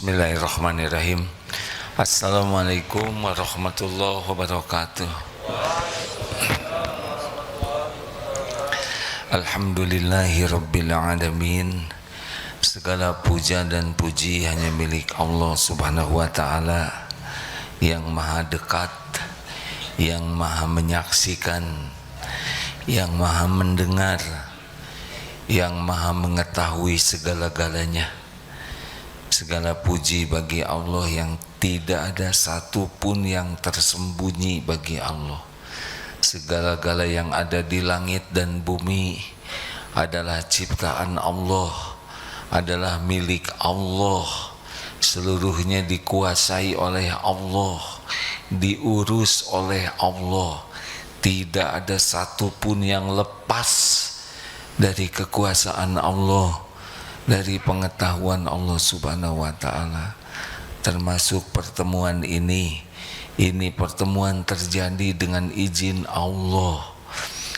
Bismillahirrahmanirrahim. Assalamualaikum warahmatullahi wabarakatuh. Alhamdulillahi rabbil alamin. Segala puja dan puji hanya milik Allah subhanahu wa ta'ala, yang maha dekat, yang maha menyaksikan, yang maha mendengar, yang maha mengetahui segala-galanya. Segala puji bagi Allah yang tidak ada satu pun yang tersembunyi bagi Allah. Segala-gala yang ada di langit dan bumi adalah ciptaan Allah, adalah milik Allah. Seluruhnya dikuasai oleh Allah, diurus oleh Allah. Tidak ada satu pun yang lepas dari kekuasaan Allah, dari pengetahuan Allah subhanahu wa ta'ala. Termasuk pertemuan ini pertemuan terjadi dengan izin Allah.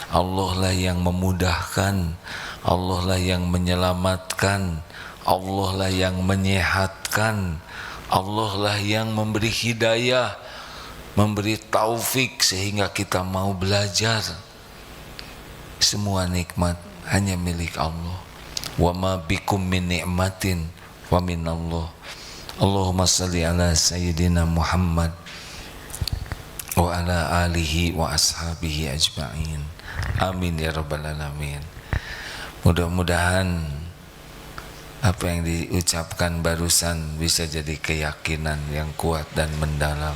Allah lah yang memudahkan, Allah lah yang menyelamatkan, Allah lah yang menyehatkan, Allah lah yang memberi hidayah, memberi taufik sehingga kita mau belajar. Semua nikmat hanya milik Allah. Wa ma bikum min ni'matin wa min Allah. Allahumma salli ala sayyidina Muhammad wa ala alihi wa ashabihi ajma'in. Amin ya rabbal alamin. Mudah-mudahan apa yang diucapkan barusan bisa jadi keyakinan yang kuat dan mendalam.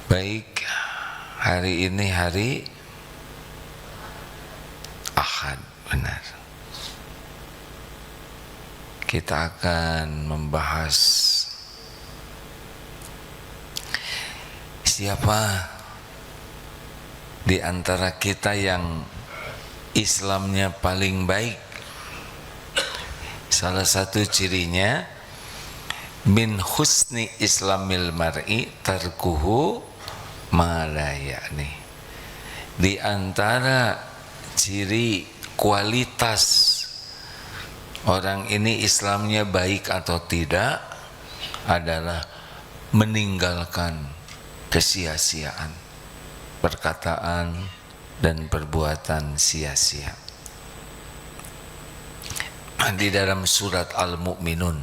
Baik, hari ini hari Ahad, benar. Kita akan membahas siapa di antara kita yang Islamnya paling baik. Salah satu cirinya min husni islamil mar'i tarkuhu ma la ya'ni. Di antara ciri kualitas orang ini Islamnya baik atau tidak adalah meninggalkan kesia-siaan, perkataan dan perbuatan sia-sia. Di dalam surat Al-Mu'minun,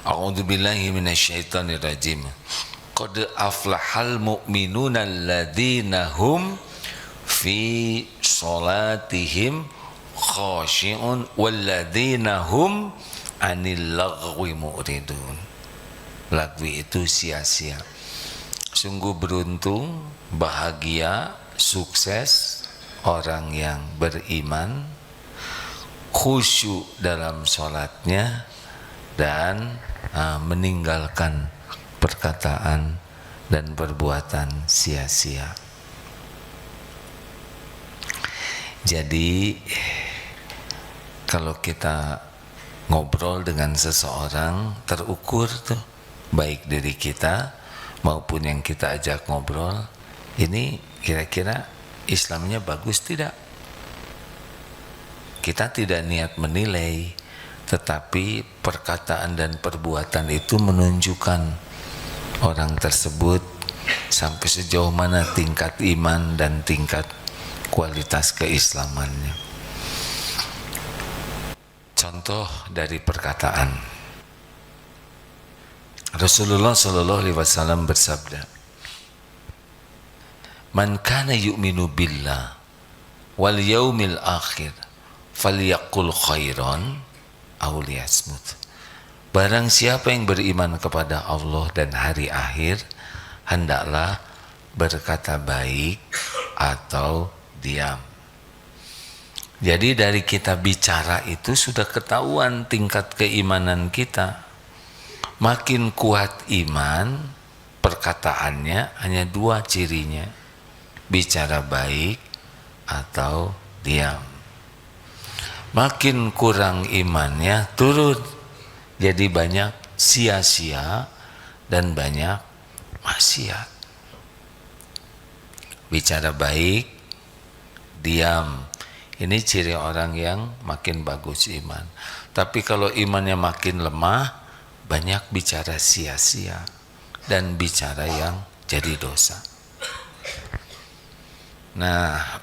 a'udzubillahi minasyaitonirrajim, qad aflahal mu'minuna alladzina hum fi sholatihim khashi'un walladzina hum anil lagwi mu'ridun. Lagwi itu sia-sia. Sungguh beruntung, bahagia, sukses orang yang beriman, khusyuk dalam sholatnya dan meninggalkan perkataan dan perbuatan sia-sia. Jadi kalau kita ngobrol dengan seseorang, terukur tuh baik dari kita maupun yang kita ajak ngobrol, ini kira-kira Islamnya bagus tidak? Kita tidak niat menilai, tetapi perkataan dan perbuatan itu menunjukkan orang tersebut sampai sejauh mana tingkat iman dan tingkat kualitas keislamannya. Contoh dari perkataan, Rasulullah sallallahu alaihi wasallam bersabda, "Man kana yu'minu billah wal yaumil akhir falyaqul khairan aw liyasmut." Barang siapa yang beriman kepada Allah dan hari akhir, hendaklah berkata baik atau diam. Jadi dari kita bicara itu sudah ketahuan tingkat keimanan kita. Makin kuat iman, perkataannya hanya dua cirinya, bicara baik atau diam. Makin kurang imannya, turun, jadi banyak sia-sia dan banyak maksiat. Bicara baik, diam, Ini ciri orang yang makin bagus iman. Tapi kalau imannya makin lemah, banyak bicara sia-sia dan bicara yang jadi dosa. Nah,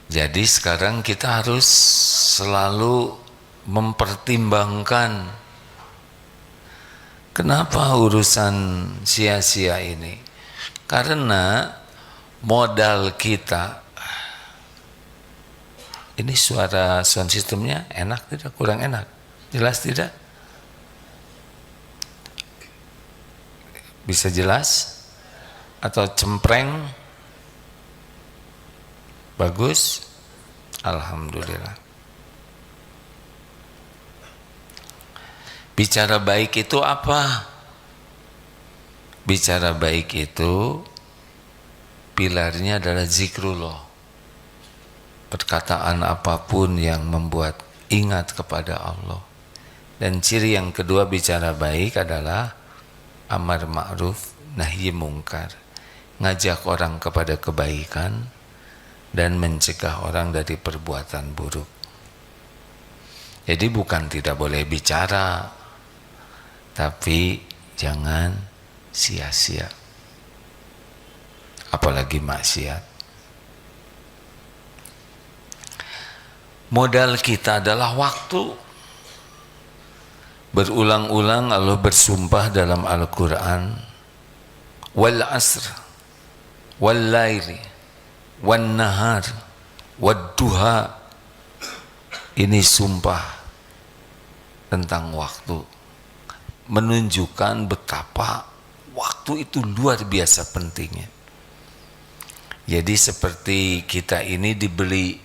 jadi sekarang kita harus selalu mempertimbangkan kenapa urusan sia-sia ini. Karena modal kita, ini suara sound systemnya enak tidak? Kurang enak? Jelas tidak? Bisa jelas? Atau cempreng? Bagus? Alhamdulillah. Bicara baik itu apa? Bicara baik itu pilarnya adalah zikrullah. Perkataan apapun yang membuat ingat kepada Allah. Dan ciri yang kedua bicara baik adalah amar ma'ruf nahi mungkar. Ngajak orang kepada kebaikan dan mencegah orang dari perbuatan buruk. Jadi bukan tidak boleh bicara, tapi jangan sia-sia, apalagi maksiat. Modal kita adalah waktu. Berulang-ulang Allah bersumpah dalam Al-Quran, wal asr wal laili wan nahar wad duha. Ini sumpah tentang waktu, menunjukkan betapa waktu itu luar biasa pentingnya. Jadi seperti kita ini dibeli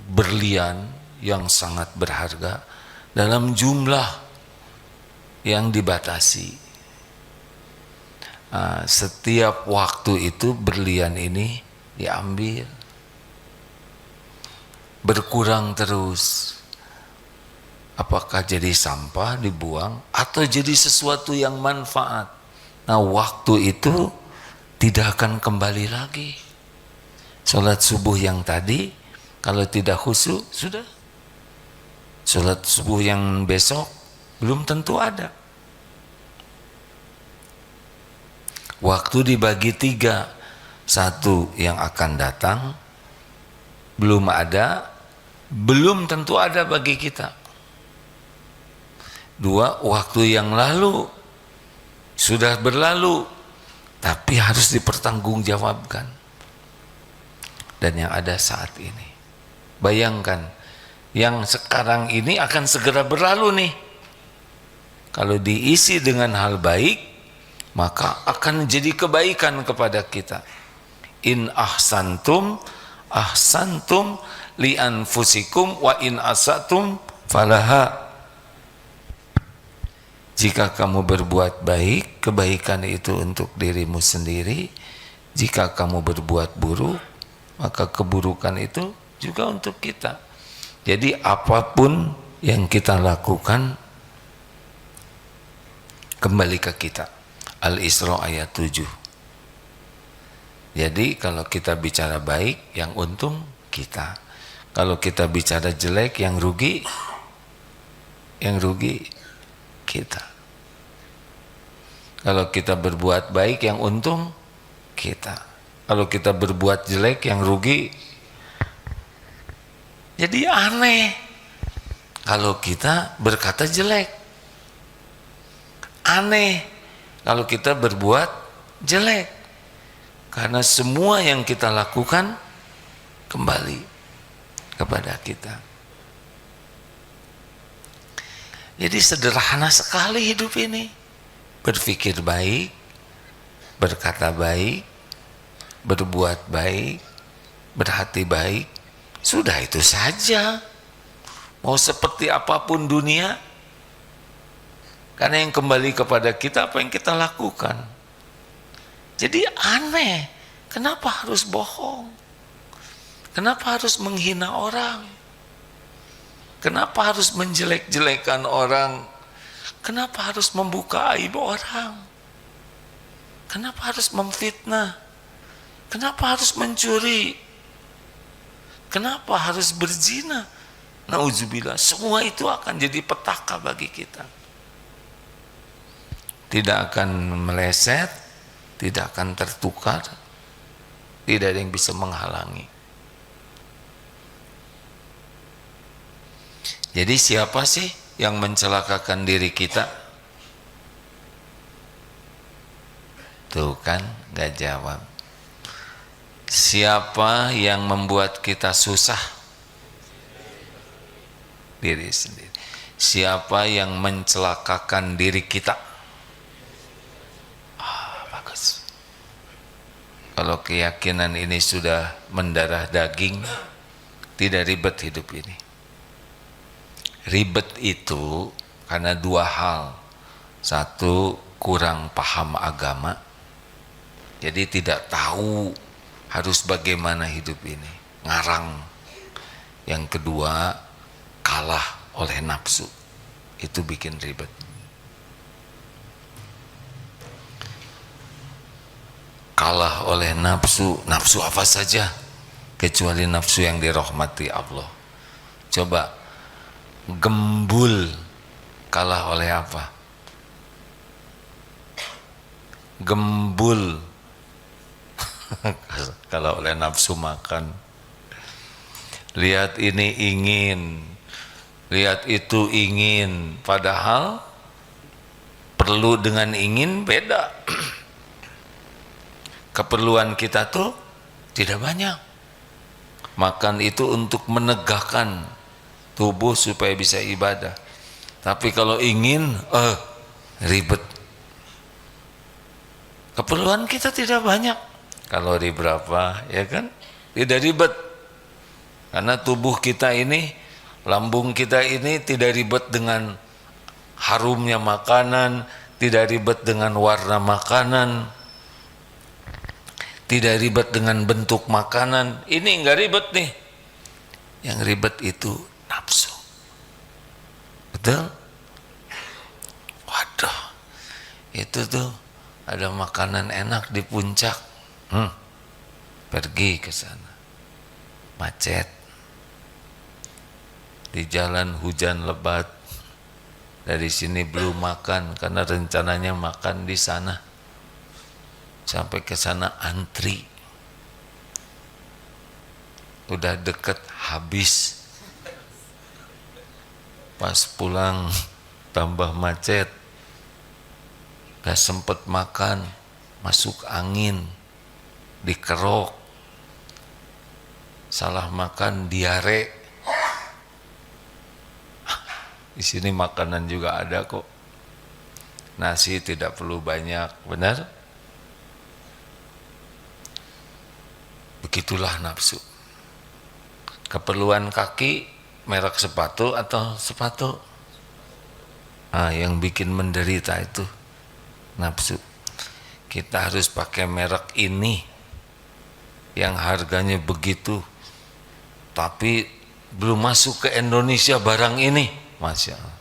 berlian yang sangat berharga dalam jumlah yang dibatasi. Setiap waktu itu berlian ini diambil, berkurang terus. Apakah jadi sampah dibuang atau jadi sesuatu yang manfaat? Nah, waktu itu tidak akan kembali lagi. Sholat subuh yang tadi kalau tidak khusyuk sudah. Sholat subuh yang besok belum tentu ada. Waktu dibagi 3. 1 yang akan datang belum ada, belum tentu ada bagi kita. 2, waktu yang lalu sudah berlalu tapi harus dipertanggungjawabkan. Dan yang ada saat ini. Bayangkan, yang sekarang ini akan segera berlalu nih. Kalau diisi dengan hal baik, maka akan jadi kebaikan kepada kita. In ahsantum ahsantum li anfusikum wa in asatum falaha. Jika kamu berbuat baik, kebaikan itu untuk dirimu sendiri. Jika kamu berbuat buruk, maka keburukan itu juga untuk kita. Jadi apapun yang kita lakukan kembali ke kita. Al-Isra ayat 7. Jadi kalau kita bicara baik, yang untung kita. Kalau kita bicara jelek, yang rugi kita. Kalau kita berbuat baik, yang untung kita. Kalau kita berbuat jelek, yang rugi. Jadi aneh kalau kita berkata jelek. Aneh kalau kita berbuat jelek. Karena semua yang kita lakukan kembali kepada kita. Jadi sederhana sekali hidup ini. Berpikir baik, berkata baik, berbuat baik, berhati baik. Sudah itu saja. Mau seperti apapun dunia, karena yang kembali kepada kita apa yang kita lakukan. Jadi aneh, kenapa harus bohong? Kenapa harus menghina orang? Kenapa harus menjelek-jelekan orang? Kenapa harus membuka aib orang? Kenapa harus memfitnah? Kenapa harus mencuri? Kenapa harus berzina? Nauzubillah, semua itu akan jadi petaka bagi kita. Tidak akan meleset, tidak akan tertukar, tidak ada yang bisa menghalangi. Jadi siapa sih yang mencelakakan diri kita? Tuh kan, gak jawab. Siapa yang membuat kita susah? Diri sendiri. Siapa yang mencelakakan diri kita? Bagus. Kalau keyakinan ini sudah mendarah daging, tidak ribet hidup ini. Ribet itu karena dua hal. Satu, kurang paham agama, jadi tidak tahu harus bagaimana hidup ini, ngarang. Yang kedua, kalah oleh nafsu, itu bikin ribet. Kalah oleh nafsu, nafsu apa saja kecuali nafsu yang dirahmati Allah. Coba gembul kalah oleh apa? Gembul kalau oleh nafsu makan. Lihat ini ingin, lihat itu ingin, padahal perlu dengan ingin beda. Keperluan kita tuh tidak banyak. Makan itu untuk menegakkan tubuh supaya bisa ibadah. Tapi kalau ingin, ribet. Keperluan kita tidak banyak. Kalori berapa, ya kan? Tidak ribet. Karena tubuh kita ini, lambung kita ini tidak ribet dengan harumnya makanan, tidak ribet dengan warna makanan, tidak ribet dengan bentuk makanan. Ini enggak ribet nih. Yang ribet itu nafsu. Betul? Waduh, itu tuh ada makanan enak di puncak, pergi ke sana, macet, di jalan hujan lebat, dari sini belum makan karena rencananya makan di sana, sampai ke sana antri, udah deket habis, pas pulang tambah macet, gak sempet makan, masuk angin, dikerok, salah makan, diare. Di sini makanan juga ada kok, nasi tidak perlu banyak, benar? Begitulah nafsu. Keperluan kaki, merek sepatu atau sepatu? Yang bikin menderita itu nafsu. Kita harus pakai merek ini yang harganya begitu, tapi belum masuk ke Indonesia barang ini, Masya Allah.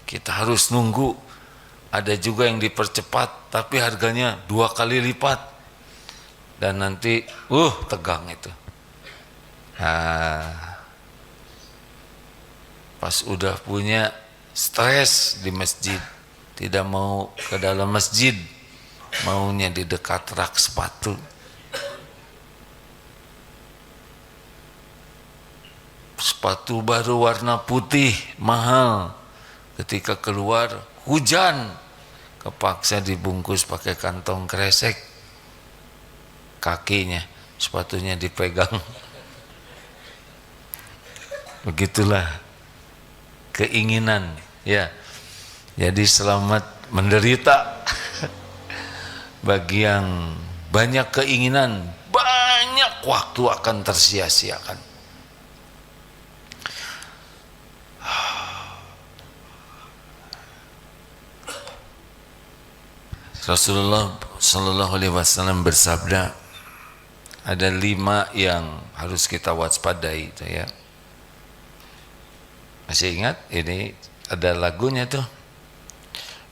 Kita harus nunggu. Ada juga yang dipercepat tapi harganya 2 kali lipat, dan nanti tegang itu. Pas udah punya, stres di masjid, tidak mau ke dalam masjid, maunya di dekat rak sepatu. Sepatu baru warna putih, mahal. Ketika keluar, hujan, kepaksa dibungkus pakai kantong kresek. Kakinya, sepatunya dipegang. Begitulah keinginan, ya. Jadi selamat menderita. Bagi yang banyak keinginan, banyak waktu akan tersia-siakan. Rasulullah Shallallahu Alaihi Wasallam bersabda, ada 5 yang harus kita waspadai, ya. Masih ingat? Ini ada lagunya tuh.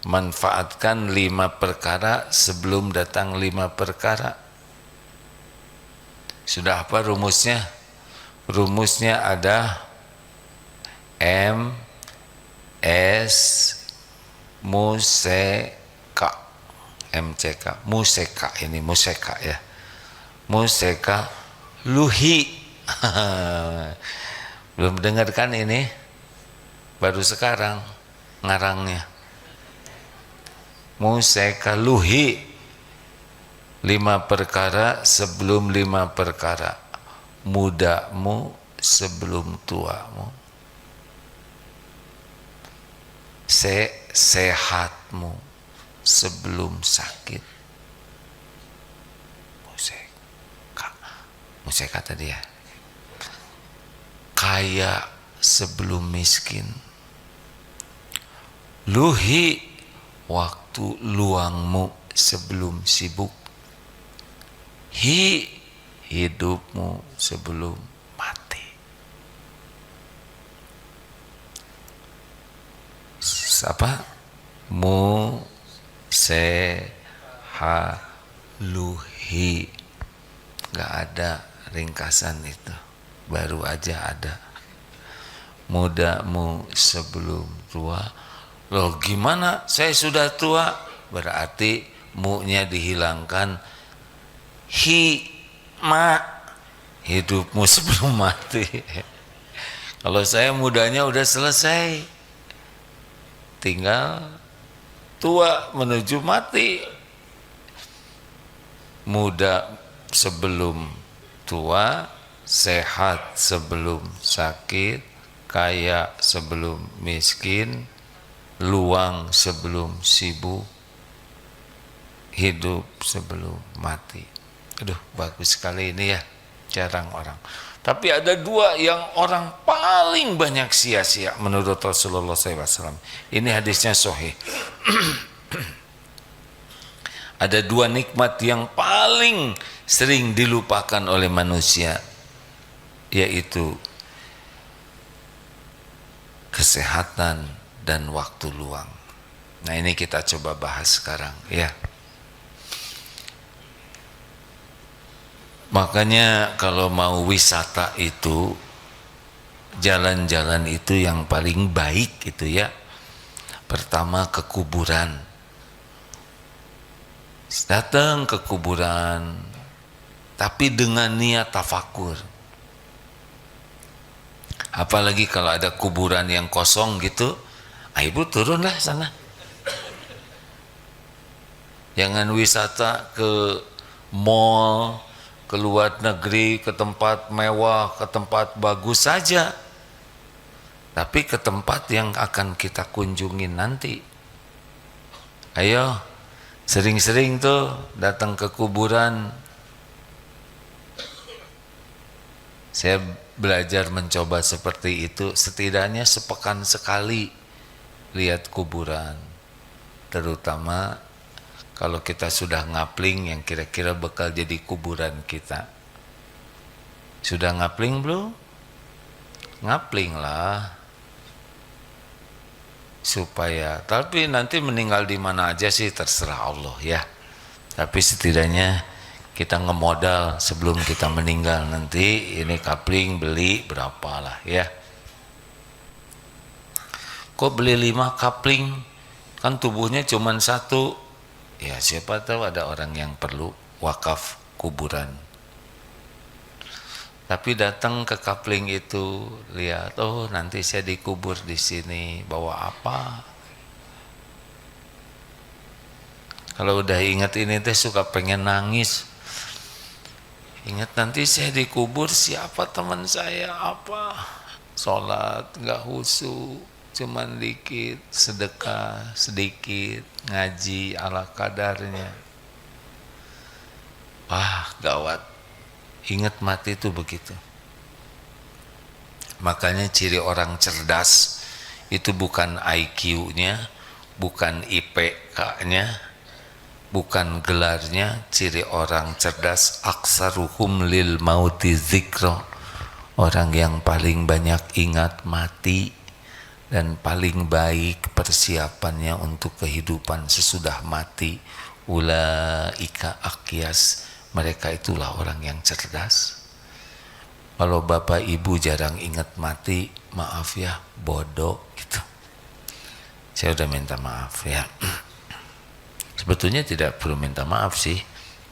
manfaatkan 5 perkara sebelum datang 5 perkara. Sudah apa rumusnya? Rumusnya ada M S museka, MCK, museka, ini museka ya, museka luhi. Belum dengar kan ini? Baru sekarang ngarangnya. Museka luhi, 5 perkara sebelum 5 perkara. Mudamu sebelum tuamu. Sehatmu sebelum sakit. Museka tadi ya. Kaya sebelum miskin. Luhi, waktu luangmu sebelum sibuk. Hi, hidupmu sebelum mati. Apa? Mu se ha luhi. Gak ada ringkasan itu, baru aja ada. Mudamu sebelum tua. Loh gimana saya sudah tua? Berarti mu-nya dihilangkan. Hi ma, hidupmu sebelum mati. Kalau saya mudanya udah selesai, tinggal tua menuju mati. Muda sebelum tua, sehat sebelum sakit, kaya sebelum miskin, luang sebelum sibuk, hidup sebelum mati. Aduh, bagus sekali ini ya, jarang orang. Tapi ada 2 yang orang paling banyak sia-sia menurut Rasulullah SAW. Ini hadisnya sahih. Ada 2 nikmat yang paling sering dilupakan oleh manusia, yaitu kesehatan dan waktu luang. Nah ini kita coba bahas sekarang ya. Makanya kalau mau wisata itu, jalan-jalan itu yang paling baik itu ya, pertama ke kuburan. Datang ke kuburan tapi dengan niat tafakur. Apalagi kalau ada kuburan yang kosong gitu, ibu turunlah sana. Jangan wisata ke mall, ke luar negeri, ke tempat mewah, ke tempat bagus saja, tapi ke tempat yang akan kita kunjungi nanti. Ayo sering-sering tuh datang ke kuburan. Saya belajar mencoba seperti itu, setidaknya sepekan sekali lihat kuburan, terutama kalau kita sudah ngapling yang kira-kira bakal jadi kuburan kita. Sudah ngapling belum? Ngapling lah, supaya, tapi nanti meninggal di mana aja sih terserah Allah ya. Tapi setidaknya kita ngemodal sebelum kita meninggal nanti, ini kapling beli berapa lah ya. Kok beli 5 kapling? Kan tubuhnya cuma 1. Ya siapa tahu ada orang yang perlu wakaf kuburan. Tapi datang ke kapling itu, lihat, oh nanti saya dikubur di sini, bawa apa? Kalau udah ingat ini teh suka pengen nangis. Ingat nanti saya dikubur, siapa teman saya apa? Sholat nggak khusyuk, cuman dikit, sedekah sedikit, ngaji ala kadarnya. Wah gawat. Ingat mati itu begitu. Makanya ciri orang cerdas itu bukan IQ-nya, bukan IPK-nya, bukan gelarnya. Ciri orang cerdas aksaruhum lil mauti zikro, orang yang paling banyak ingat mati. dan paling baik persiapannya untuk kehidupan sesudah mati. Ulaika aqyas, mereka itulah orang yang cerdas. Kalau bapak ibu jarang ingat mati, maaf ya, bodoh gitu. Saya udah minta maaf ya. Sebetulnya tidak perlu minta maaf sih,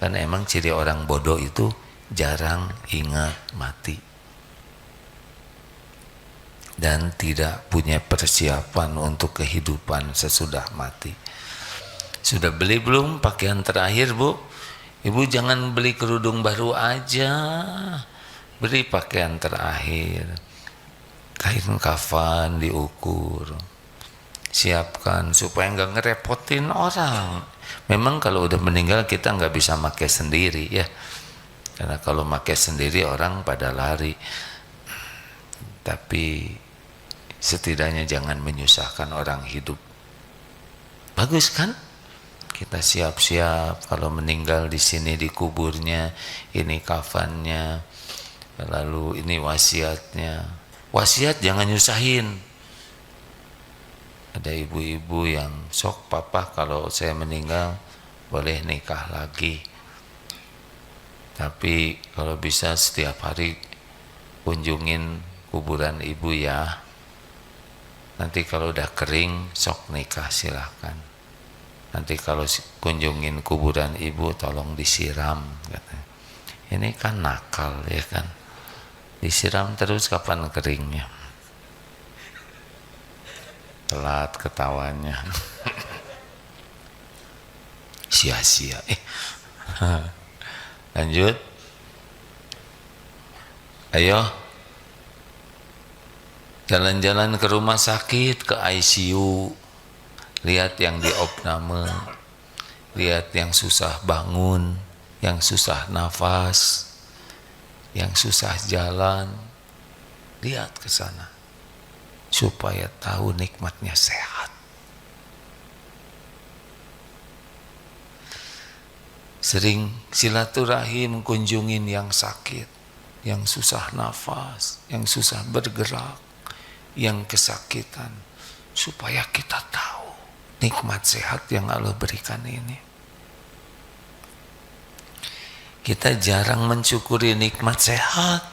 karena emang ciri orang bodoh itu jarang ingat mati dan tidak punya persiapan untuk kehidupan sesudah mati. Sudah beli belum pakaian terakhir, Bu? Ibu jangan beli kerudung baru aja, beli pakaian terakhir, kain kafan diukur, siapkan supaya nggak ngerepotin orang. Memang kalau udah meninggal kita nggak bisa pakai sendiri ya, karena kalau pakai sendiri orang pada lari. Tapi setidaknya jangan menyusahkan orang hidup. Bagus kan? Kita siap-siap kalau meninggal di sini dikuburnya, ini kafannya, lalu ini wasiatnya. Wasiat jangan nyusahin. Ada ibu-ibu yang sok, papa kalau saya meninggal boleh nikah lagi, tapi kalau bisa setiap hari kunjungin kuburan ibu ya. Nanti kalau udah kering sok nikah silahkan. Nanti kalau kunjungin kuburan ibu tolong disiram katanya. Ini kan nakal ya kan, disiram terus kapan keringnya? Telat ketawanya. Sia-sia. Lanjut. Ayo jalan-jalan ke rumah sakit, ke ICU, lihat yang di opname, lihat yang susah bangun, yang susah nafas, yang susah jalan, lihat ke sana supaya tahu nikmatnya sehat. Sering silaturahim, kunjungin yang sakit, yang susah nafas, yang susah bergerak, yang kesakitan, supaya kita tahu nikmat sehat yang Allah berikan ini. Kita jarang mensyukuri nikmat sehat,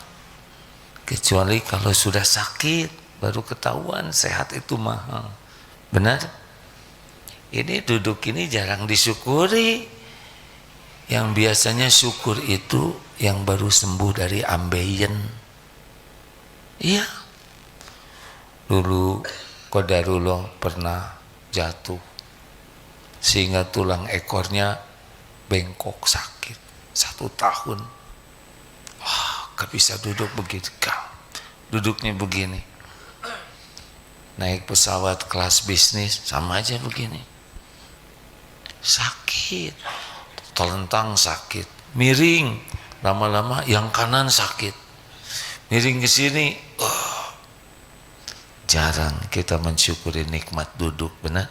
kecuali kalau sudah sakit baru ketahuan sehat itu mahal. Benar? Ini duduk ini jarang disyukuri. Yang biasanya syukur itu yang baru sembuh dari ambeien. Iya. Dulu qadarullah pernah jatuh sehingga tulang ekornya bengkok, sakit 1 tahun. Wah, gak bisa duduk begitu, duduknya begini. Naik pesawat kelas bisnis sama aja begini, sakit, telentang sakit, miring lama-lama yang kanan sakit, miring ke sini. Jarang kita mensyukuri nikmat duduk, benar?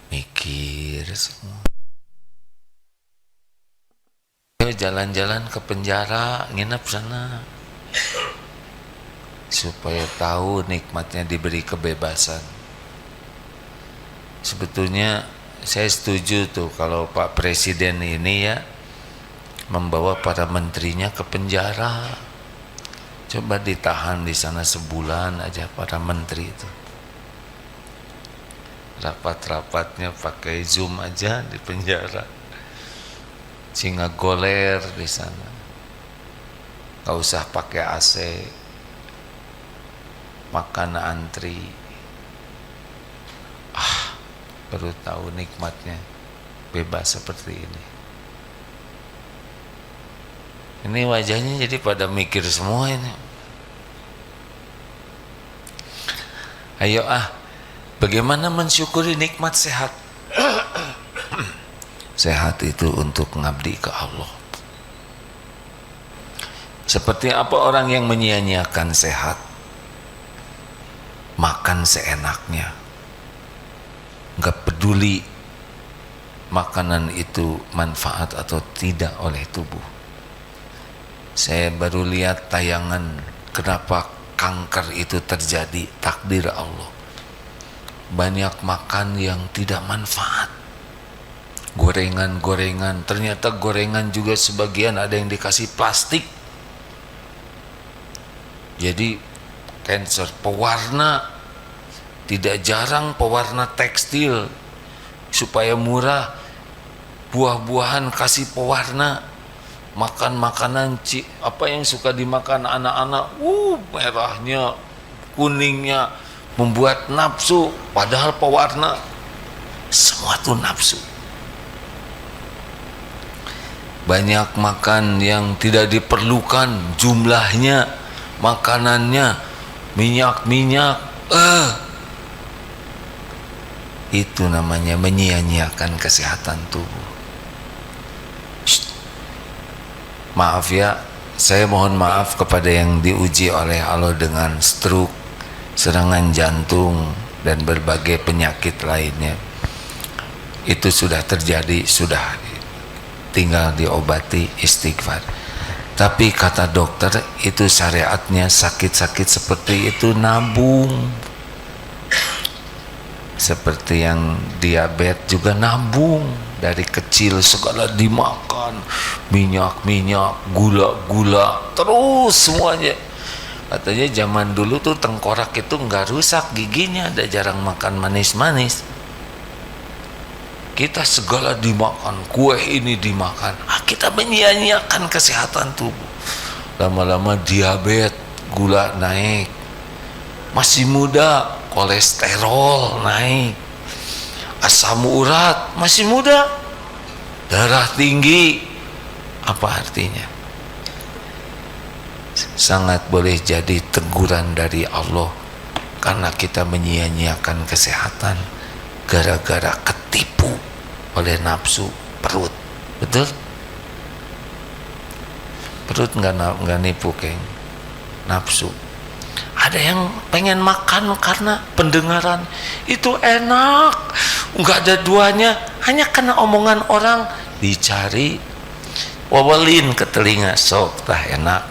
Mikir semua. Jalan-jalan ke penjara, nginep sana, supaya tahu nikmatnya diberi kebebasan. Sebetulnya saya setuju tuh kalau Pak Presiden ini ya membawa para menterinya ke penjara. Coba ditahan di sana sebulan aja para menteri itu. Rapat-rapatnya pakai Zoom aja di penjara. Sehingga goler di sana. Gak usah pakai AC. Makan antri. Baru tahu nikmatnya bebas seperti ini. Ini wajahnya jadi pada mikir semua ini. Ayo bagaimana mensyukuri nikmat sehat? Sehat itu untuk ngabdi ke Allah. Seperti apa orang yang menyia-nyiakan sehat? Makan seenaknya, nggak peduli makanan itu manfaat atau tidak oleh tubuh. Saya baru lihat tayangan kenapa kanker itu terjadi, takdir Allah. Banyak makan yang tidak manfaat, gorengan-gorengan, ternyata gorengan juga sebagian ada yang dikasih plastik, jadi cancer. Pewarna, tidak jarang pewarna tekstil supaya murah, buah-buahan kasih pewarna, makan makanan apa yang suka dimakan anak-anak, merahnya, kuningnya, membuat nafsu, padahal pewarna. Semua tuh nafsu. Banyak makan yang tidak diperlukan jumlahnya, makanannya, minyak-minyak, itu namanya menyia-nyiakan kesehatan tubuh. Maaf ya, saya mohon maaf kepada yang diuji oleh Allah dengan stroke, serangan jantung, dan berbagai penyakit lainnya. Itu sudah terjadi, sudah tinggal diobati, istighfar. Tapi kata dokter, itu syariatnya sakit-sakit seperti itu nabung. Seperti yang diabetes juga nabung, dari kecil segala dimakan, minyak-minyak, gula-gula, terus semuanya. Katanya zaman dulu tuh tengkorak itu nggak rusak giginya, ada jarang makan manis-manis. Kita segala dimakan, kue ini dimakan, kita menyia-nyiakan kesehatan tubuh. Lama-lama diabetes, gula naik, masih muda kolesterol naik, asam urat masih muda, darah tinggi. Apa artinya? Sangat boleh jadi teguran dari Allah karena kita menyia-nyiakan kesehatan gara-gara ketipu oleh nafsu perut. Betul? Perut nggak nipu, Keng. Nafsu. Ada yang pengen makan karena pendengaran itu enak, nggak ada duanya, hanya karena omongan orang dicari, wawalin ke telinga, sok tah enak.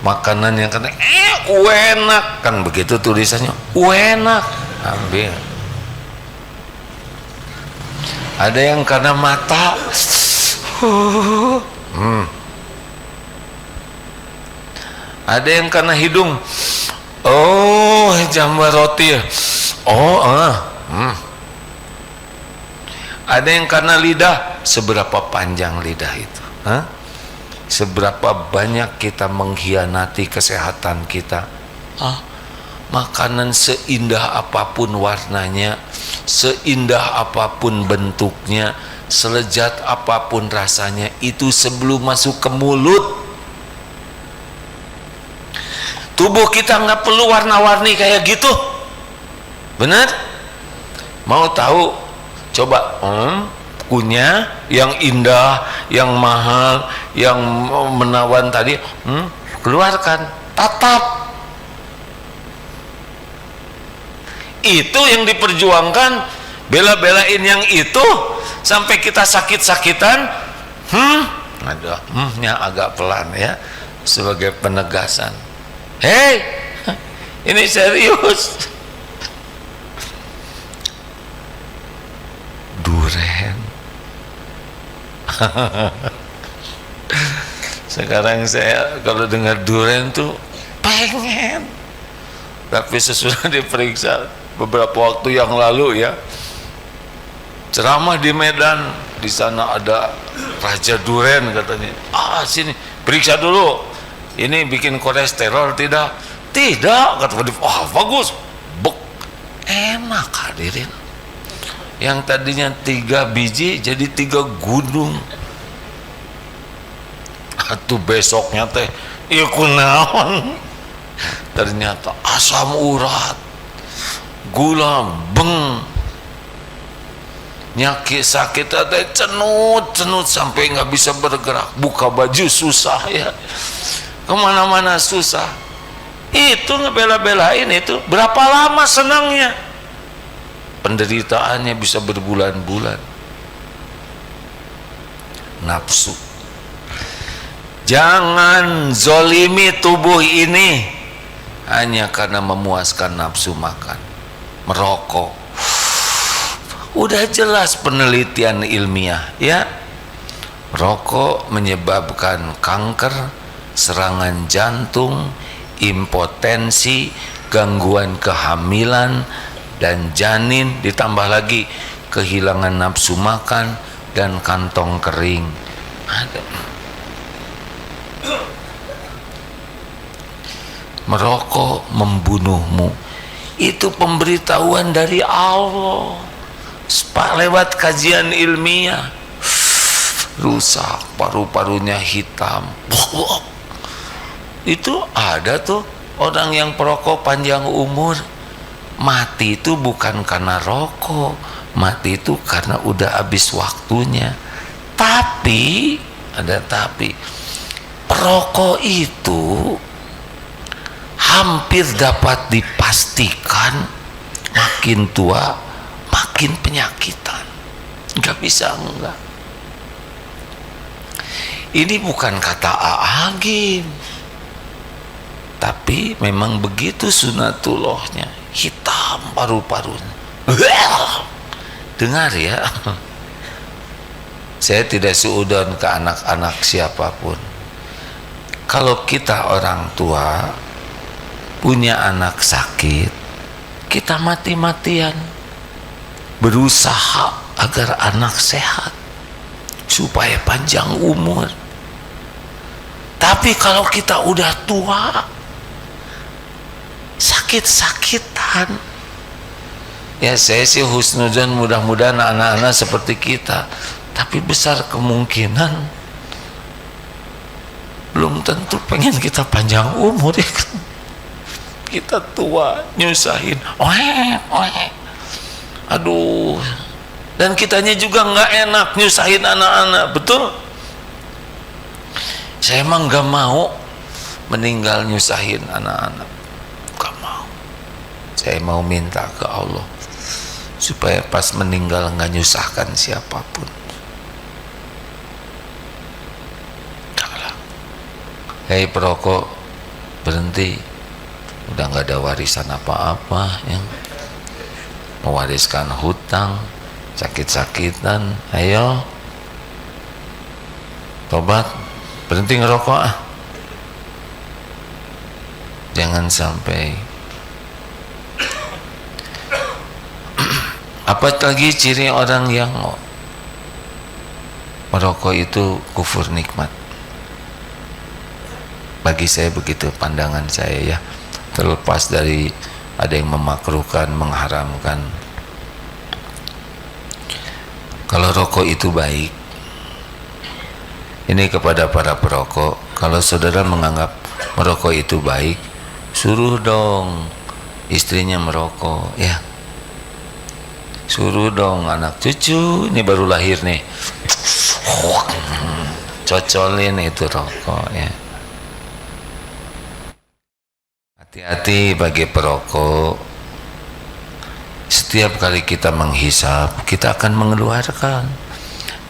Makanan yang kena enak, kan begitu tulisannya, enak, ambil. Ada yang karena mata, ada yang karena hidung, jambar roti, ada yang karena lidah. Seberapa panjang lidah itu? Seberapa banyak kita mengkhianati kesehatan kita. Makanan seindah apapun warnanya, seindah apapun bentuknya, selezat apapun rasanya, itu sebelum masuk ke mulut, tubuh kita nggak perlu warna-warni kayak gitu. Benar? Mau tahu? Coba punya yang indah, yang mahal, yang menawan tadi, keluarkan, tatap. Itu yang diperjuangkan, bela-belain yang itu sampai kita sakit-sakitan. Ada nya agak pelan ya, sebagai penegasan. Hei, ini serius. Duren. Sekarang saya kalau dengar duren tuh pengen, tapi sesudah diperiksa beberapa waktu yang lalu ya, ceramah di Medan, di sana ada Raja Duren katanya. Sini periksa dulu, ini bikin kolesterol tidak? Tidak, kata dia. Bagus, enak hadirin. Yang tadinya 3 biji jadi 3 gunung. Atuh besoknya teh kunaon, ternyata asam urat, gula, nyakit sakit teh cenut sampai nggak bisa bergerak, buka baju susah ya, kemana-mana susah. Itu ngebela-belain itu, berapa lama senangnya, penderitaannya bisa berbulan-bulan. Nafsu. Jangan zolimi tubuh ini hanya karena memuaskan nafsu makan. Merokok, udah jelas penelitian ilmiah ya, rokok menyebabkan kanker, serangan jantung, impotensi, gangguan kehamilan dan janin, ditambah lagi kehilangan nafsu makan dan kantong kering. Merokok membunuhmu. Itu pemberitahuan dari Allah. Lewat kajian ilmiah. Rusak, paru-parunya hitam. Itu ada tuh orang yang perokok panjang umur. Mati itu bukan karena rokok, mati itu karena udah habis waktunya. Tapi, ada tapi, perokok itu hampir dapat dipastikan makin tua makin penyakitan. Nggak bisa enggak. Ini bukan kata Agim, tapi memang begitu sunatullahnya. Hitam paru-parunya. Dengar ya, saya tidak seudon ke anak-anak siapapun. Kalau kita orang tua punya anak sakit, kita mati-matian berusaha agar anak sehat supaya panjang umur. Tapi kalau kita udah tua, sakit-sakitan, ya saya sih husnudzon mudah-mudahan anak-anak seperti kita, tapi besar kemungkinan belum tentu pengen kita panjang umur ya kan? Kita tua nyusahin, aduh, dan kitanya juga nggak enak nyusahin anak-anak, betul? Saya emang nggak mau meninggal nyusahin anak-anak, nggak mau. Saya mau minta ke Allah supaya pas meninggal nggak nyusahkan siapapun. Hei perokok, berhenti. Udah nggak ada warisan apa-apa yang mewariskan hutang, sakit-sakitan. Ayo tobat, berhenti ngerokok ah. Jangan sampai. Apalagi ciri orang yang merokok itu kufur nikmat. Bagi saya begitu pandangan saya ya. Terlepas dari ada yang memakruhkan, mengharamkan. Kalau rokok itu baik, ini kepada para perokok, kalau saudara menganggap merokok itu baik, suruh dong istrinya merokok ya. Suruh dong anak cucu, ini baru lahir nih, cocolin itu rokok ya. Hati-hati bagi perokok. Setiap kali kita menghisap, kita akan mengeluarkan.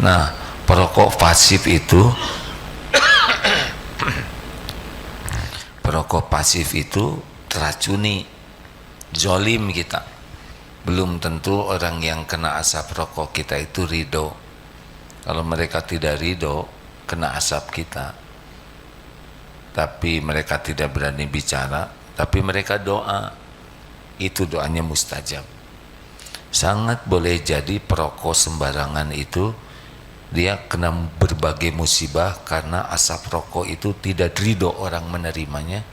Nah, perokok pasif itu perokok pasif itu teracuni, zolim kita. Belum tentu orang yang kena asap rokok kita itu ridho. Kalau mereka tidak ridho, kena asap kita, tapi mereka tidak berani bicara, tapi mereka doa, itu doanya mustajab. Sangat boleh jadi perokok sembarangan itu dia kena berbagai musibah karena asap rokok itu tidak ridho orang menerimanya,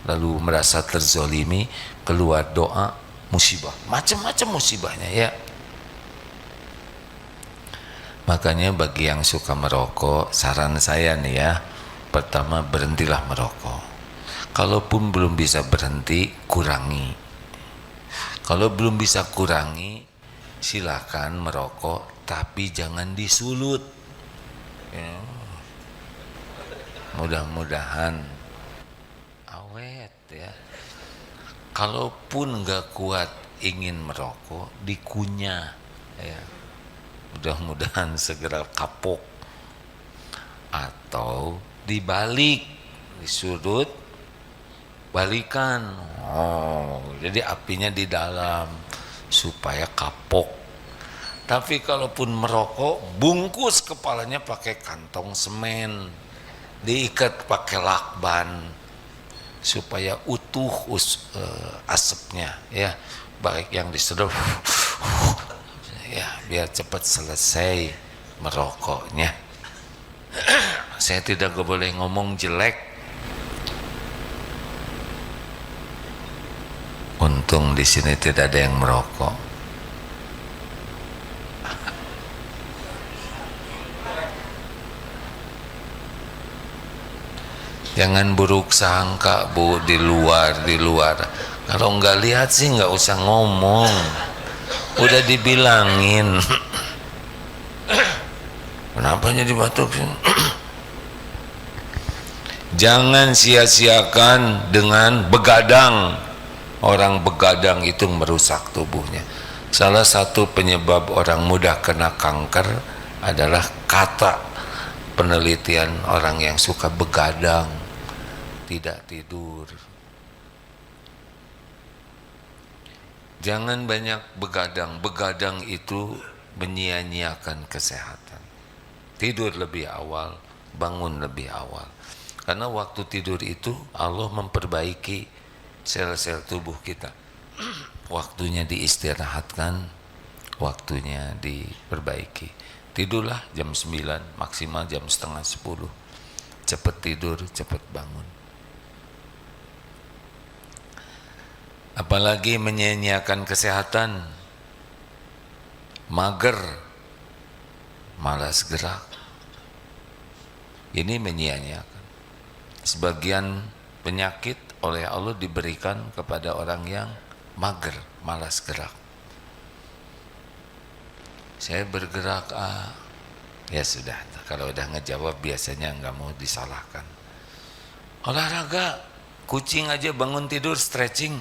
lalu merasa terzolimi, keluar doa, musibah, macam-macam musibahnya ya. Makanya bagi yang suka merokok, saran saya nih ya, pertama berhentilah merokok. Kalaupun belum bisa berhenti, kurangi. Kalau belum bisa kurangi, silakan merokok, tapi jangan disulut ya. Mudah-mudahan awet ya. Kalaupun nggak kuat ingin merokok, dikunyah ya. Mudah-mudahan segera kapok, atau dibalik, disudut, balikan. Oh, jadi apinya di dalam supaya kapok. Tapi kalaupun merokok, bungkus kepalanya pakai kantong semen, diikat pakai lakban supaya utuh asapnya, ya, baik yang disedot ya, biar cepat selesai merokoknya. Saya tidak boleh ngomong jelek. Untung di sini tidak ada yang merokok. Jangan buruk sangka, Bu, di luar. Kalau nggak lihat sih nggak usah ngomong. Udah dibilangin. Kenapa jadi batuk sih? Jangan sia-siakan dengan begadang. Orang begadang itu merusak tubuhnya. Salah satu penyebab orang mudah kena kanker adalah kata penelitian orang yang suka begadang, tidak tidur. Jangan banyak begadang. Begadang itu menyia-nyiakan kesehatan. Tidur lebih awal, bangun lebih awal. Karena waktu tidur itu Allah memperbaiki sel-sel tubuh kita. Waktunya diistirahatkan, waktunya diperbaiki. Tidurlah jam 9, maksimal jam setengah 10. Cepat tidur, cepat bangun. Apalagi menyia-nyiakan kesehatan, mager, malas gerak. Ini menyia-nyiakan. Sebagian penyakit oleh Allah diberikan kepada orang yang mager, malas gerak. Saya bergerak, ya sudah. Kalau udah ngejawab biasanya nggak mau disalahkan. Olahraga, kucing aja bangun tidur stretching.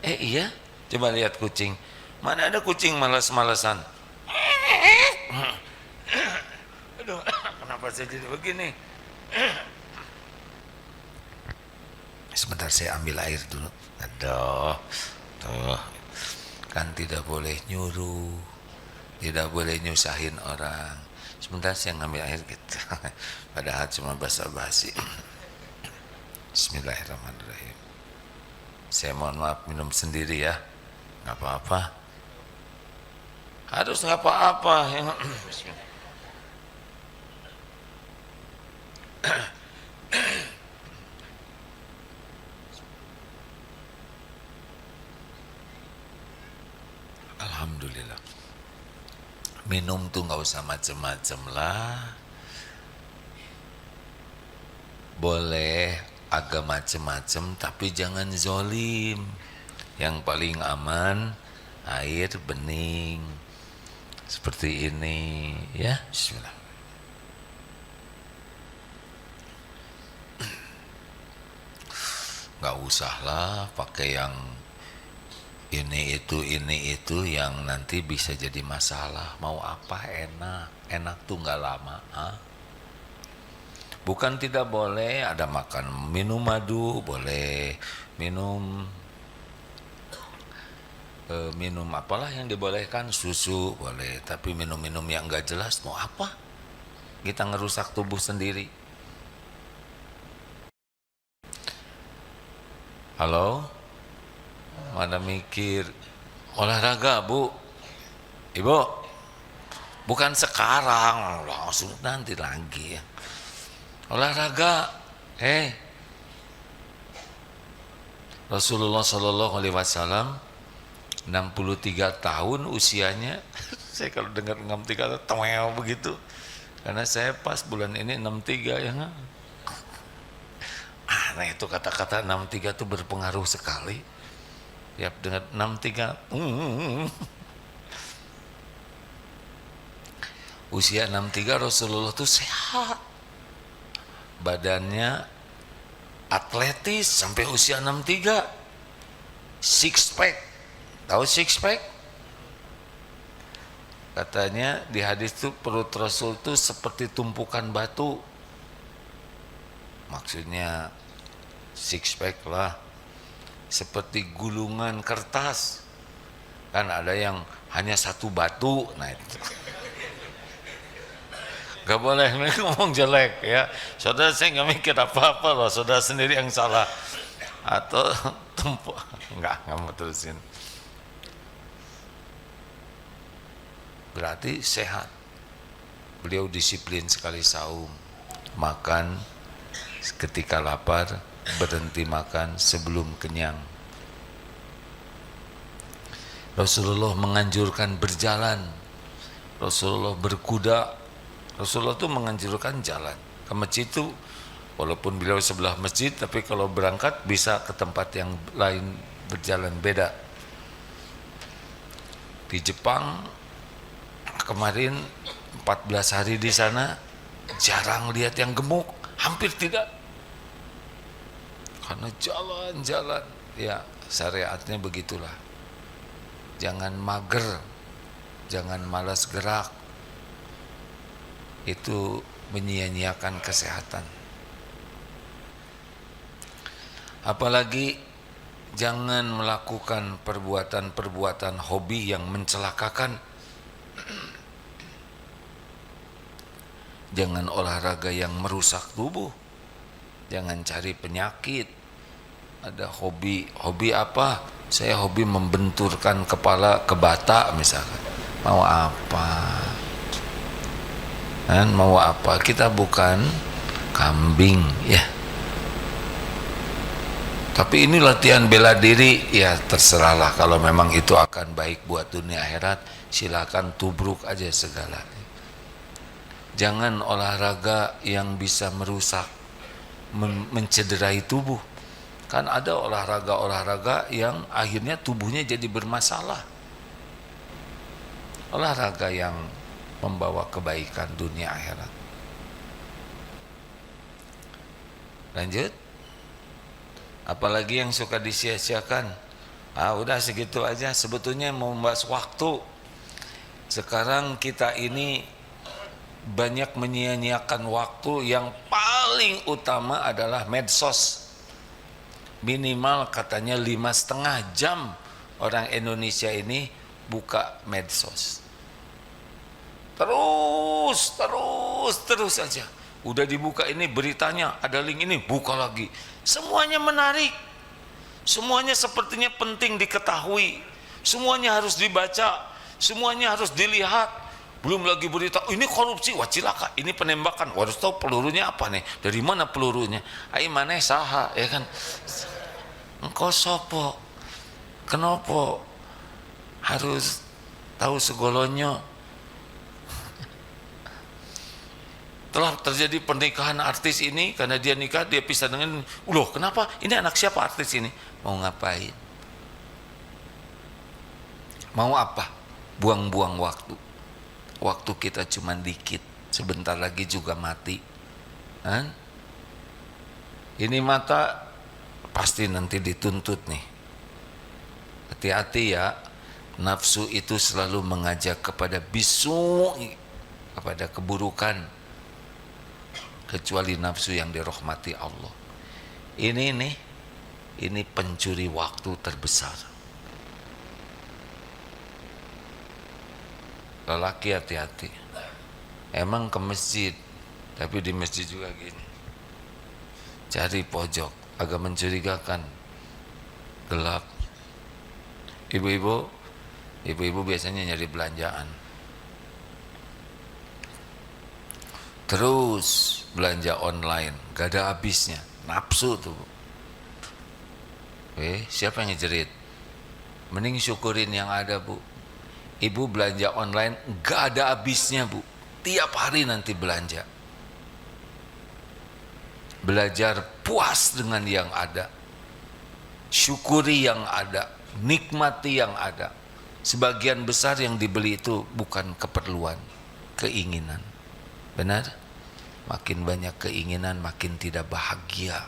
Iya, coba lihat kucing. Mana ada kucing malas-malasan? Aduh, kenapa saya jadi begini? Sebentar saya ambil air dulu. Aduh, tuh. Kan tidak boleh nyuruh, tidak boleh nyusahin orang. Sebentar saya ngambil air gitu. Padahal cuma basa-basi. Bismillahirrahmanirrahim. Saya mohon maaf minum sendiri ya. Nggak apa-apa. Harus nggak apa-apa. Bismillah. Alhamdulillah. Minum tuh nggak usah macem-macem lah. Boleh agak macem-macem tapi jangan zolim. Yang paling aman air bening seperti ini ya. Bismillah. Nggak usah lah pakai yang ini itu yang nanti bisa jadi masalah. Mau apa enak tuh nggak lama. Bukan tidak boleh ada makan minum madu, boleh minum apalah yang dibolehkan, susu boleh, tapi minum yang nggak jelas mau apa? Kita ngerusak tubuh sendiri. Halo? Mana mikir olahraga, Bu? Ibu? Bukan sekarang, langsung nanti lagi ya. Olahraga, Rasulullah Shallallahu Alaihi Wasallam 63 tahun usianya. Saya kalau dengar 63 tahun begitu, karena saya pas bulan ini 63 ya. Nah itu kata-kata 63 itu berpengaruh sekali. Ya dengan 63 usia 63 Rasulullah itu sehat, badannya atletis sampai usia 63, six pack. Tahu six pack? Katanya di hadis itu perut Rasul itu seperti tumpukan batu. Maksudnya six pack lah. Seperti gulungan kertas. Kan ada yang hanya satu batu. Nah itu. Gak boleh ngomong jelek ya. Saudara, saya nggak mikir apa-apa loh. Saudara sendiri yang salah. Atau enggak mau terusin. Berarti sehat. Beliau disiplin sekali saum. Makan ketika lapar, berhenti makan sebelum kenyang. Rasulullah menganjurkan berjalan. Rasulullah berkuda. Rasulullah itu menganjurkan jalan ke masjid itu, walaupun beliau sebelah masjid, tapi kalau berangkat bisa ke tempat yang lain berjalan beda. Di Jepang kemarin 14 hari di sana jarang lihat yang gemuk, hampir tidak, karena jalan-jalan. Ya syariatnya begitulah, jangan mager, jangan malas gerak, itu menyia-nyiakan kesehatan. Apalagi jangan melakukan perbuatan-perbuatan hobi yang mencelakakan. Jangan olahraga yang merusak tubuh, jangan cari penyakit. Ada hobi apa? Saya hobi membenturkan kepala ke bata misalkan. Mau apa? Dan mau apa? Kita bukan kambing ya. Tapi ini latihan bela diri, ya terserahlah. Kalau memang itu akan baik buat dunia akhirat, silakan tubruk aja segala. Jangan olahraga yang bisa merusak, mencederai tubuh. Kan ada olahraga yang akhirnya tubuhnya jadi bermasalah. Olahraga yang membawa kebaikan dunia akhirat. Lanjut. Apalagi yang suka disia-siakan. Udah segitu aja. Sebetulnya mau membahas waktu. Sekarang kita ini banyak menyia-nyiakan waktu. Yang paling utama adalah medsos. Minimal katanya 5,5 jam orang Indonesia ini buka medsos. Terus aja. Udah dibuka ini beritanya, ada link ini, buka lagi. Semuanya menarik. Semuanya sepertinya penting diketahui. Semuanya harus dibaca. Semuanya harus dilihat. Belum lagi berita, ini korupsi, wah cilaka, ini penembakan, harus tahu pelurunya apa nih, dari mana pelurunya. Ai maneh saha, ya kan? Engkau sopo? Kenapa harus tahu segolonyo? Telah terjadi pernikahan artis ini, karena dia nikah, dia pisah dengan, loh kenapa? Ini anak siapa artis ini? Mau ngapain? Mau apa? Buang-buang waktu. Waktu kita cuma dikit, sebentar lagi juga mati. Ini mata pasti nanti dituntut nih. Hati-hati ya, nafsu itu selalu mengajak kepada bisu, kepada keburukan. Kecuali nafsu yang dirahmati Allah. Ini pencuri waktu terbesar. Lelaki hati-hati. Emang ke masjid, tapi di masjid juga gini. Cari pojok, agak mencurigakan, gelap. Ibu-ibu biasanya nyari belanjaan. Terus belanja online, gak ada habisnya, nafsu tuh. Siapa yang ngejerit? Mending syukurin yang ada, Bu. Ibu belanja online gak ada habisnya, Bu. Tiap hari nanti belanja. Belajar puas dengan yang ada. Syukuri yang ada, nikmati yang ada. Sebagian besar yang dibeli itu bukan keperluan, keinginan. Benar? Makin banyak keinginan, makin tidak bahagia.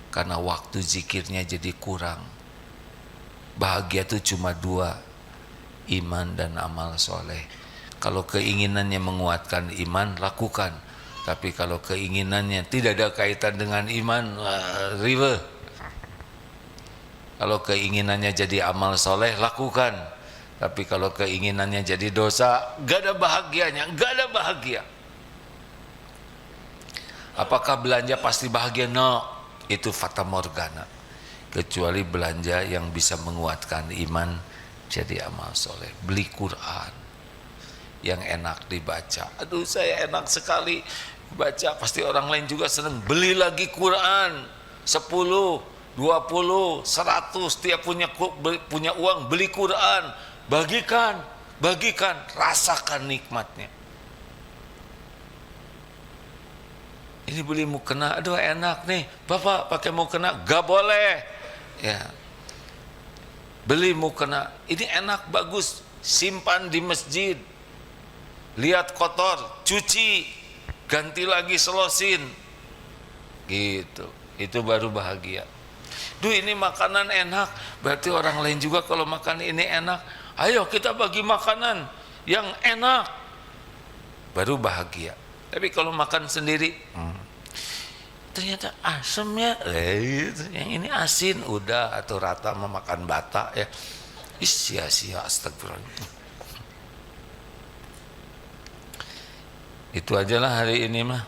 Karena waktu zikirnya jadi kurang. Bahagia itu cuma 2, iman dan amal soleh. Kalau keinginannya menguatkan iman, lakukan. Tapi kalau keinginannya tidak ada kaitan dengan iman, riba. Kalau keinginannya jadi amal soleh, lakukan. Tapi kalau keinginannya jadi dosa, gak ada bahagianya, gak ada bahagia. Apakah belanja pasti bahagia? No, itu fata morgana. Kecuali belanja yang bisa menguatkan iman jadi amal soleh. Beli Quran yang enak dibaca. Aduh, saya enak sekali baca, pasti orang lain juga senang. Beli lagi Quran 10, 20, 100, tiap punya uang beli Quran, bagikan, rasakan nikmatnya. Ini beli mukena, aduh enak nih, Bapak pakai mukena, gak boleh. Ya, beli mukena, ini enak bagus, simpan di masjid. Lihat kotor, cuci, ganti lagi, selosin, gitu. Itu baru bahagia. Duh, ini makanan enak, berarti orang lain juga kalau makan ini enak. Ayo kita bagi makanan yang enak, baru bahagia. Tapi kalau makan sendiri, ternyata asamnya, yang ini asin, udah atau rata memakan bata ya, sia-sia, astagfirullah. Itu ajalah hari ini mah.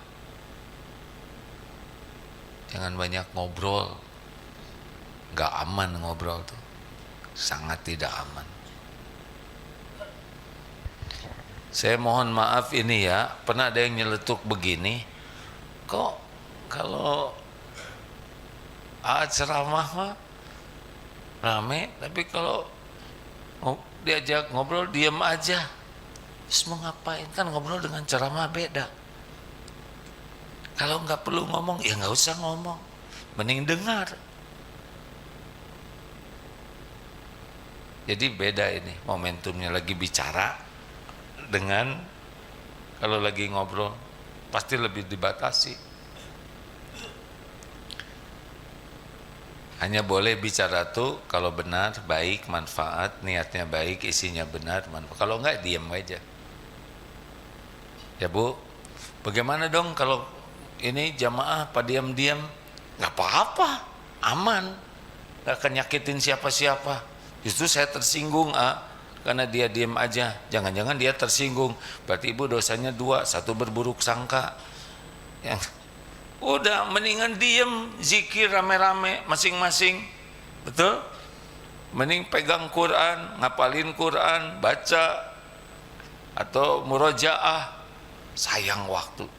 Jangan banyak ngobrol. Gak aman ngobrol tuh. Sangat tidak aman. Saya mohon maaf ini ya, pernah ada yang nyeletuk begini. Kok kalau ceramah mah rame, tapi kalau diajak ngobrol diam aja. Terus mau ngapain? Kan ngobrol dengan ceramah beda. Kalau nggak perlu ngomong, ya nggak usah ngomong, mending dengar. Jadi beda ini momentumnya, lagi bicara dengan kalau lagi ngobrol, pasti lebih dibatasi. Hanya boleh bicara tuh kalau benar, baik, manfaat, niatnya baik, isinya benar, manfaat. Kalau enggak, diam aja. Ya Bu, bagaimana dong kalau ini jamaah apa diam-diam? Nggak apa-apa, aman, nggak akan nyakitin siapa-siapa. Justru saya tersinggung karena dia diam aja. Jangan-jangan dia tersinggung, berarti Ibu dosanya 2, 1 berburuk sangka. Yang udah mendingan diem, zikir rame-rame masing-masing, betul? Mending pegang Quran, ngapalin Quran, baca atau murojaah. Sayang waktu,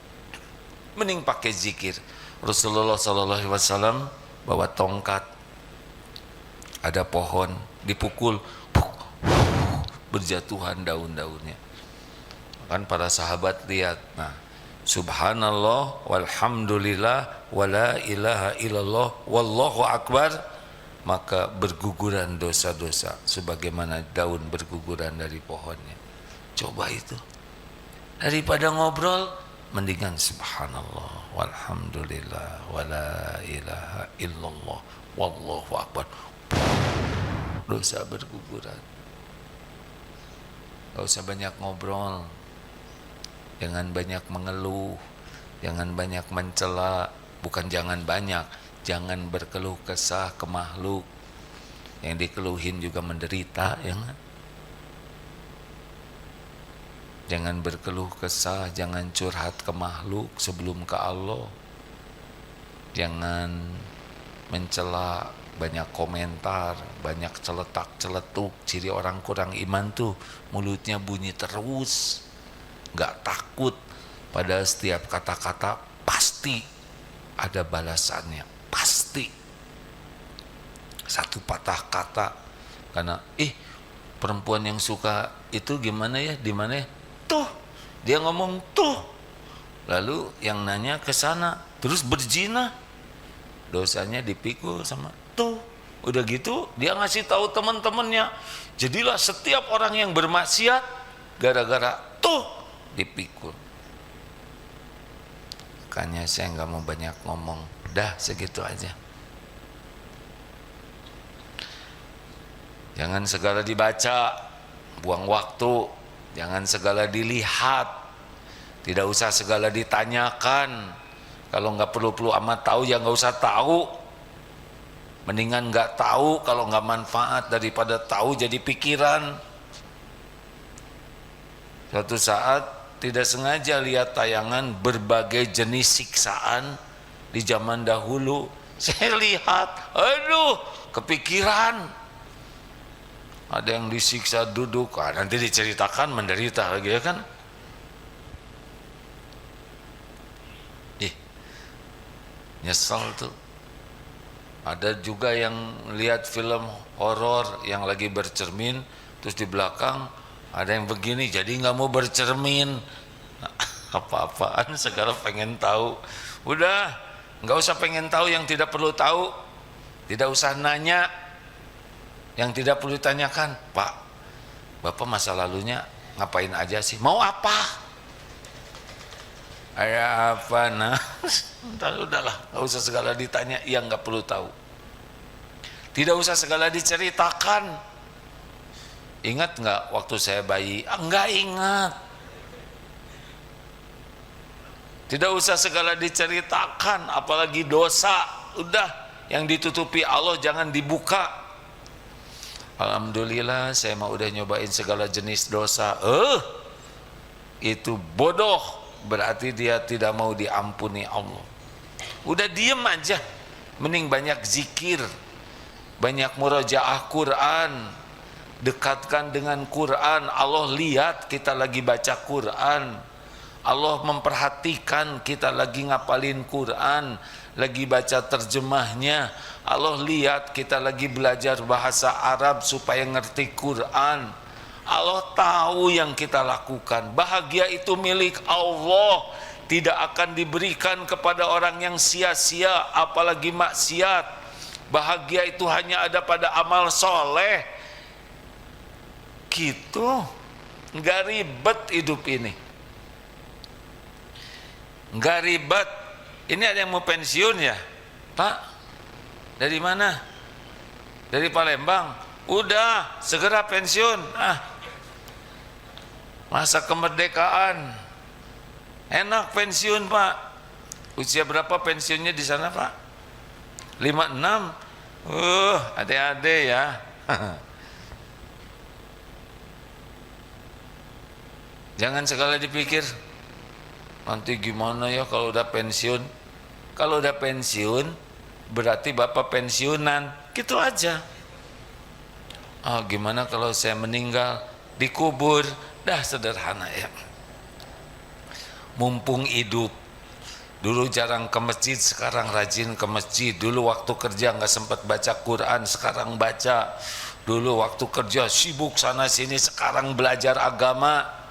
mending pakai zikir. Rasulullah SAW bawa tongkat, ada pohon, dipukul, berjatuhan daun-daunnya. Kan para sahabat lihat, nah, subhanallah walhamdulillah wala ilaha illallah wallahu akbar, maka berguguran dosa-dosa sebagaimana daun berguguran dari pohonnya. Coba itu. Daripada ngobrol, mendingan subhanallah walhamdulillah wala ilaha illallah wallahu akbar, dosa berguguran. Gak usah banyak ngobrol, jangan banyak mengeluh, jangan banyak mencela. Bukan jangan banyak, jangan berkeluh kesah ke makhluk. Yang dikeluhin juga menderita, ya kan? Jangan berkeluh kesah, jangan curhat ke makhluk sebelum ke Allah. Jangan mencela, banyak komentar, banyak celetak-celetuk. Ciri orang kurang iman tuh mulutnya bunyi terus, gak takut. Pada setiap kata-kata pasti ada balasannya, pasti. Satu patah kata, karena perempuan yang suka itu gimana ya, di mana ya? Tuh, dia ngomong tuh. Lalu yang nanya ke sana, terus berzina, dosanya dipikul sama tuh. Udah gitu dia ngasih tahu teman-temannya. Jadilah setiap orang yang bermaksiat gara-gara tuh dipikul. Makanya saya nggak mau banyak ngomong, dah segitu aja. Jangan segala dibaca, buang waktu. Jangan segala dilihat, tidak usah segala ditanyakan. Kalau nggak perlu amat tahu ya nggak usah tahu. Mendingan nggak tahu kalau nggak manfaat daripada tahu jadi pikiran. Suatu saat tidak sengaja lihat tayangan berbagai jenis siksaan di zaman dahulu. Saya lihat, aduh, kepikiran. Ada yang disiksa duduk, nanti diceritakan menderita lagi ya kan. Nyesel tuh. Ada juga yang lihat film horor yang lagi bercermin, terus di belakang ada yang begini, jadi nggak mau bercermin. Apa-apaan sekarang pengen tahu. Udah, nggak usah pengen tahu yang tidak perlu tahu. Tidak usah nanya yang tidak perlu ditanyakan. Pak, Bapak masa lalunya ngapain aja sih? Mau apa? Ada apa? Nah, udahlah, nggak usah segala ditanya yang nggak perlu tahu. Tidak usah segala diceritakan. Ingat nggak waktu saya bayi? Nggak ingat. Tidak usah segala diceritakan, apalagi dosa. Udah, yang ditutupi Allah jangan dibuka. Alhamdulillah, saya mau udah nyobain segala jenis dosa. Itu bodoh. Berarti dia tidak mau diampuni Allah. Udah diem aja. Mending banyak zikir, banyak murojaah Quran. Dekatkan dengan Quran. Allah lihat kita lagi baca Quran. Allah memperhatikan kita lagi ngapalin Quran, lagi baca terjemahnya. Allah lihat kita lagi belajar bahasa Arab supaya ngerti Quran. Allah tahu yang kita lakukan. Bahagia itu milik Allah, tidak akan diberikan kepada orang yang sia-sia, apalagi maksiat. Bahagia itu hanya ada pada amal soleh. Gitu, nggak ribet hidup ini, nggak ribet. Ini ada yang mau pensiun ya, Pak? Dari mana? Dari Palembang. Udah, segera pensiun. Masa kemerdekaan enak pensiun, Pak. Usia berapa pensiunnya di sana, Pak? 56. Adik-adik ya. Jangan segala dipikir nanti gimana ya kalau udah pensiun. Kalau udah pensiun berarti Bapak pensiunan, gitu aja. Gimana kalau saya meninggal dikubur? Dah sederhana ya. Mumpung hidup. Dulu jarang ke masjid, sekarang rajin ke masjid. Dulu waktu kerja nggak sempat baca Quran, sekarang baca. Dulu waktu kerja sibuk sana sini, sekarang belajar agama.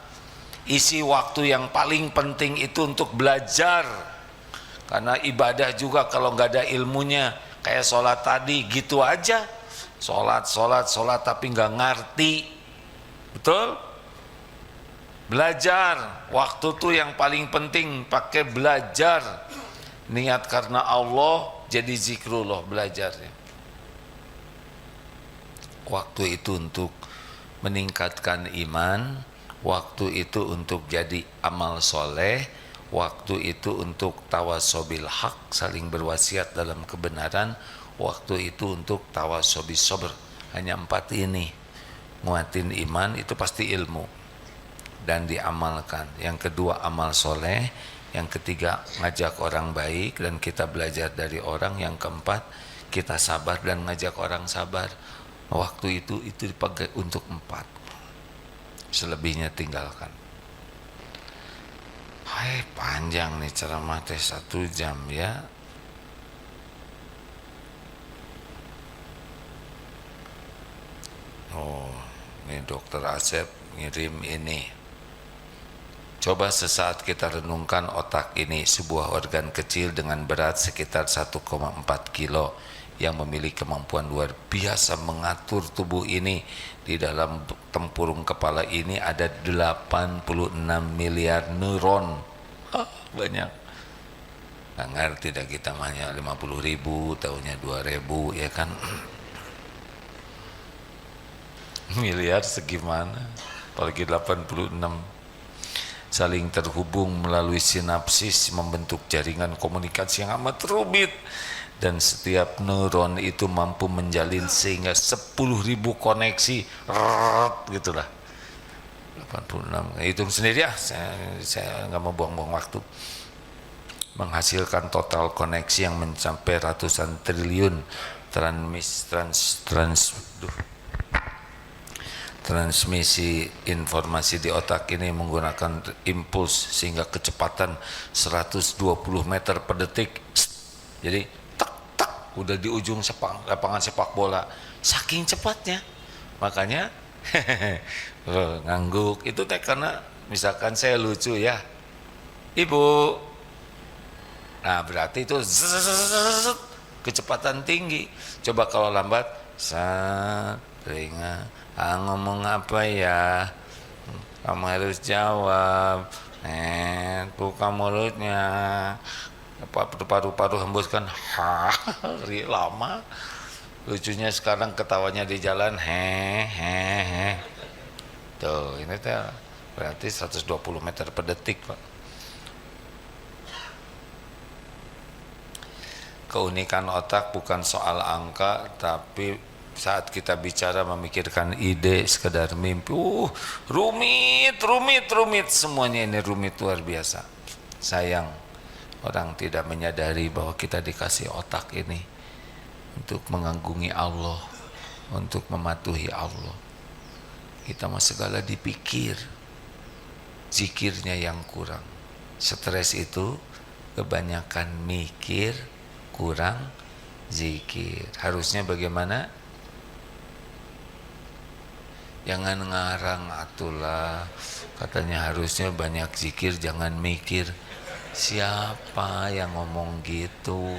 Isi waktu yang paling penting itu untuk belajar. Karena ibadah juga kalau nggak ada ilmunya, kayak sholat tadi gitu aja. Sholat tapi nggak ngerti. Betul? Belajar, waktu tuh yang paling penting, pakai belajar. Niat karena Allah, jadi zikrullah belajarnya. Waktu itu untuk meningkatkan iman, waktu itu untuk jadi amal soleh, waktu itu untuk tawasobil haq, saling berwasiat dalam kebenaran, waktu itu untuk tawasobil sabr. Hanya 4 ini. Nguatin iman itu pasti ilmu dan diamalkan. Yang kedua amal soleh, yang ketiga ngajak orang baik dan kita belajar dari orang, yang keempat kita sabar dan ngajak orang sabar. Waktu itu dipakai untuk 4, selebihnya tinggalkan. Hai, panjang nih ceramah teh 1 jam ya. Ini Dokter Asep ngirim ini. Coba sesaat kita renungkan otak ini, sebuah organ kecil dengan berat sekitar 1,4 kilo yang memiliki kemampuan luar biasa mengatur tubuh ini. Di dalam tempurung kepala ini ada 86 miliar neuron. Banyak. Nggak ngerti dah kita mahnya 50.000, tahunnya 2.000 ya kan. Miliar segimana? apalagi 86, saling terhubung melalui sinapsis membentuk jaringan komunikasi yang amat rumit, dan setiap neuron itu mampu menjalin sehingga 10.000 koneksi gitulah. 86, hitung sendiri ya, saya nggak mau buang-buang waktu. Menghasilkan total koneksi yang mencapai ratusan triliun transmisi informasi di otak ini menggunakan impuls sehingga kecepatan 120 meter per detik. Jadi tak tak udah di ujung lapangan sepak bola, saking cepatnya. Makanya ngangguk itu teh karena misalkan saya lucu ya, ibu, nah berarti itu kecepatan tinggi. Coba kalau lambat, ringan, ngomong apa ya, kamu harus jawab, buka mulutnya, paru-paru hembuskan, lama. Lucunya sekarang ketawanya di jalan, tuh ini tuh berarti 120 meter per detik, Pak. Keunikan otak bukan soal angka, tapi saat kita bicara memikirkan ide, sekedar mimpi, rumit, semuanya ini rumit luar biasa. Sayang orang tidak menyadari bahwa kita dikasih otak ini untuk mengagungi Allah, untuk mematuhi Allah. Kita mah segala dipikir, zikirnya yang kurang. Stres itu kebanyakan mikir, kurang zikir. Harusnya bagaimana? Jangan ngarang atulah, katanya harusnya banyak zikir, jangan mikir. Siapa yang ngomong gitu?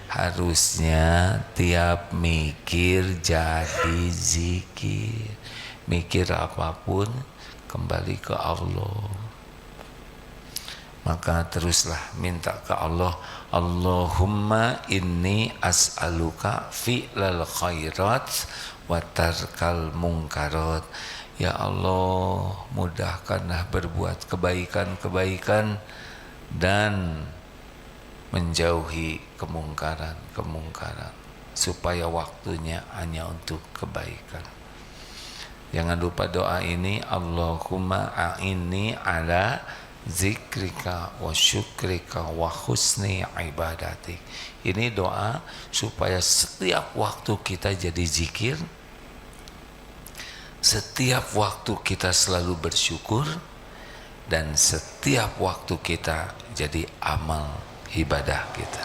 Harusnya tiap mikir jadi zikir. Mikir apapun kembali ke Allah. Maka teruslah minta ke Allah, Allahumma inni as'aluka fi'lal khairat wa tarkal munkarat. Ya Allah, mudahkanlah berbuat kebaikan-kebaikan dan menjauhi kemungkaran supaya waktunya hanya untuk kebaikan. Jangan lupa doa ini, Allahumma a'inni ala zikrika wa syukrika wa husni ibadatik. Ini doa supaya setiap waktu kita jadi zikir, setiap waktu kita selalu bersyukur, dan setiap waktu kita jadi amal ibadah kita.